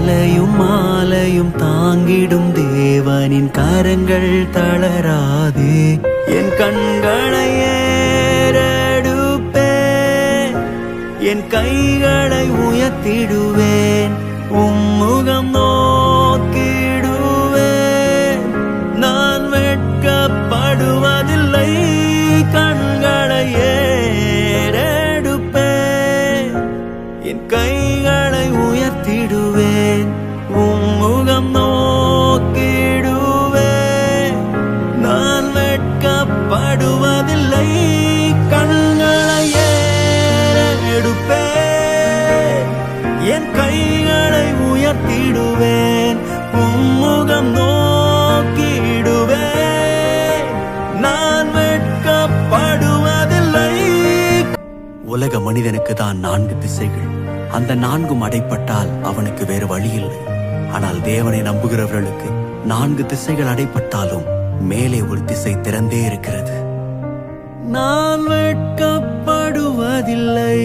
மலையும் மாலையும் தாங்கிடும் தேவனின் கரங்கள் தளராதே. என் கண்களை ஏறெடுப்பேன், என் கைகளை உயர்த்திடுவேன், உம்முகம் நோக்கிடுவேன். நான் வெட்கப்படுவதில்லை, கண்களை ஏறெடுப்பேன், என் கைகளை உயர்த்திடுவேன், உம்முகம் நோக்கிடுவேன். நான் வெட்கப்படுவதில்லை, கண்களை ஏறெடுப்பேன், என் கைகளை உயர்த்திடுவேன், உம்முகம் நோக்கிடுவேன். நான் வெட்கப்படுவதில்லை. உலக மனிதனுக்கு தான் 4 திசைகள். அந்த 4ம் அடைப்பட்டால் அவனுக்கு வேறு வழி இல்லை. ஆனால் தேவனை நம்புகிறவர்களுக்கு 4 திசைகள் அடைப்பட்டாலும் மேலே ஒரு திசை திறந்தே இருக்கிறது. நான் வெட்கப்படுவதில்லை.